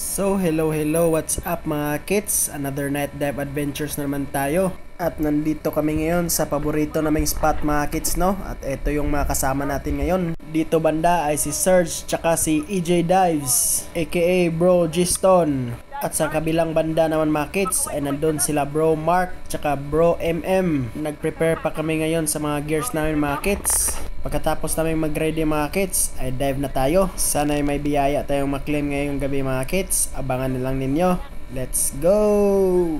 Hello, what's up mga kids? Another night dive adventures na naman tayo. At nandito kami ngayon sa paborito naming spot mga kids, no? At ito yung mga kasama natin ngayon. Dito banda ay si Serge tsaka si EJ Dives, aka Bro Giston. At sa kabilang banda naman mga kids ay nandun sila Bro Mark tsaka Bro MM. Nag-prepare pa kami ngayon sa mga gears namin mga kids. Pagkatapos namin mag-ready mga kids ay dive na tayo. Sana ay may biyaya tayong maklaim ngayong gabi mga kids. Abangan na lang ninyo. Let's go!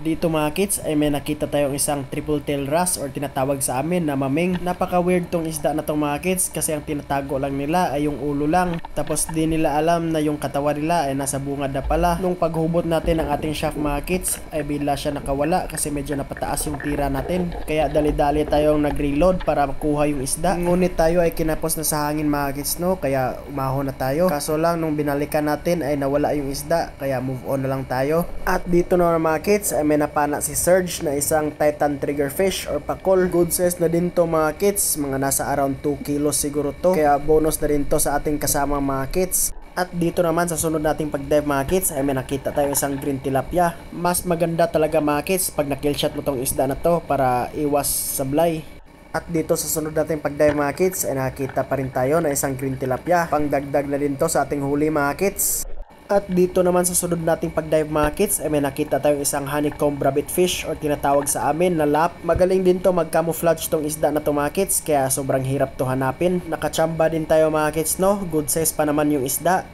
Dito mga kids ay may nakita tayong isang triple tail wrasse or tinatawag sa amin na maming. Napaka weird tong isda na tong mga kids kasi ang tinatago lang nila ay yung ulo lang. Tapos di nila alam na yung katawan nila ay nasa bungad na pala. Nung paghubot natin ang ating shaft mga kids ay bigla siya nakawala kasi medyo napataas yung tira natin. Kaya dali-dali tayong nag-reload para makuha yung isda. Ngunit tayo ay kinapos na sa hangin mga kids, no? Kaya umahon na tayo. Kaso lang nung binalikan natin ay nawala yung isda kaya move on na lang tayo. At dito na mga kids ay may napana si Serge na isang Titan triggerfish or pakol. Good size na din to mga kids, mga nasa around 2 kilos siguro to, kaya bonus na rin to sa ating kasama mga kids. At dito naman sa sunod nating pag-dive mga kids ay may nakita tayo isang green tilapia. Mas maganda talaga mga kids pag na-killshot mo tong isda na to para iwas sablay. At dito sa sunod nating pag-dive mga kids ay nakita pa rin tayo na isang green tilapia. Pangdagdag na din to sa ating huli mga kids. At dito naman sa sunod nating pag-dive mga kids ay may nakita tayong isang honeycomb rabbit fish or tinatawag sa amin na lap. Magaling din to mag-camouflage tong isda na to mga kids kaya sobrang hirap to hanapin. Nakachamba din tayo mga kids, no? Good size pa naman yung isda.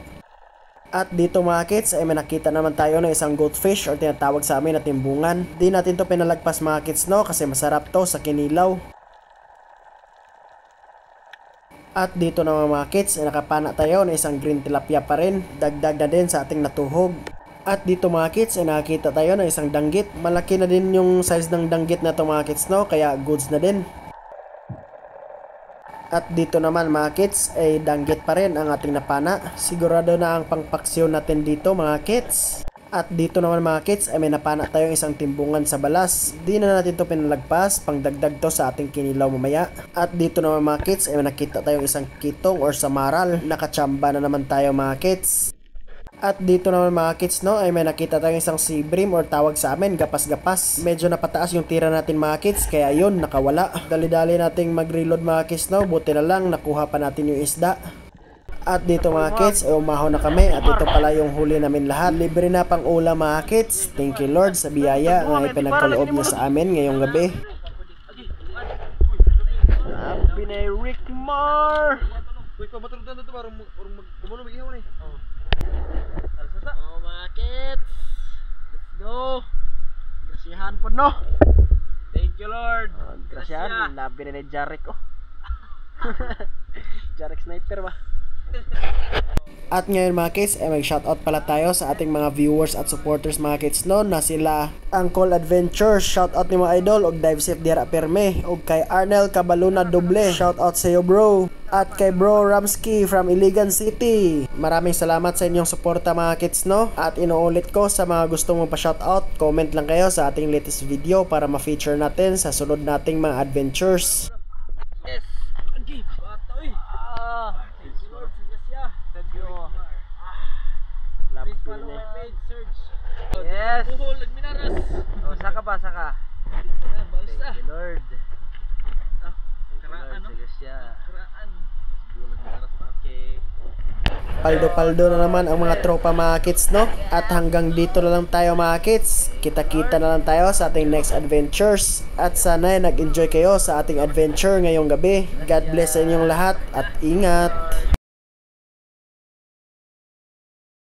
At dito mga kids ay may nakita naman tayo na isang goldfish or tinatawag sa amin na timbungan. Di natin to pinalagpas mga kids, no? Kasi masarap to sa kinilaw. At dito naman mga kids ay nakapana tayo na isang green tilapia pa rin. Dagdag na din sa ating natuhog. At dito mga kids ay nakakita tayo na isang danggit. Malaki na din yung size ng danggit na to mga kids, no? Kaya goods na din. At dito naman mga kids ay danggit pa rin ang ating napana. Sigurado na ang pangpaksyon natin dito mga kids. At dito naman mga kids ay may napana tayong isang timbungan sa balas. Di na natin to pinalagpas, pangdagdag to sa ating kinilaw mamaya. At dito naman mga kids ay may nakita tayong isang kitong or samaral. Nakachamba na naman tayo mga kids. At dito naman mga kids, no, ay may nakita tayong isang sea bream or tawag sa amin, gapas-gapas. Medyo napataas yung tira natin mga kids kaya yun, nakawala. Dali-dali nating mag-reload mga kids, no, buti na lang nakuha pa natin yung isda. At dito mga kids ay umahon na kami at ito pala yung huli namin lahat. Libre na pang ulam mga kids. Thank you Lord sa biyaya na ipinagkaloob niya sa amin ngayong gabi. Sabi na Rick Mar. Uy, pamatulog na ito parang kumulo mag-ihaw na eh. Oh mga kids, let's go. Grasyahan po no. Thank you Lord. Grasyahan, labi na ni Jarek oh. Jarek sniper ba? At ngayon mga kids ay may shoutout pala tayo sa ating mga viewers at supporters mga kids no, na sila Uncle Adventures, shoutout ni mga idol, og Dive Safe Dira Perme, og kay Arnel Cabaluna Doble, shoutout sa iyo bro, at kay Bro Ramsky from Iligan City. Maraming salamat sa inyong suporta mga kids no. At inuulit ko sa mga gusto mong pa-shoutout, comment lang kayo sa ating latest video para ma-feature natin sa sunod nating mga adventures. Yes. Okay, bata oy. Please follow my page, Serge. Yes. Buhol, nagminaras. Oh, saka ba, saka? Basta. Thank you Lord. Karaan, no? Sige siya. Karaan. Buhol, nagminaras. Okay. Paldo-paldo na naman ang mga tropa mga kids no. At hanggang dito na lang tayo mga kids. Kita-kita na lang tayo sa ating next adventures. At sana nag-enjoy kayo sa ating adventure ngayong gabi. God bless sa inyong lahat at ingat.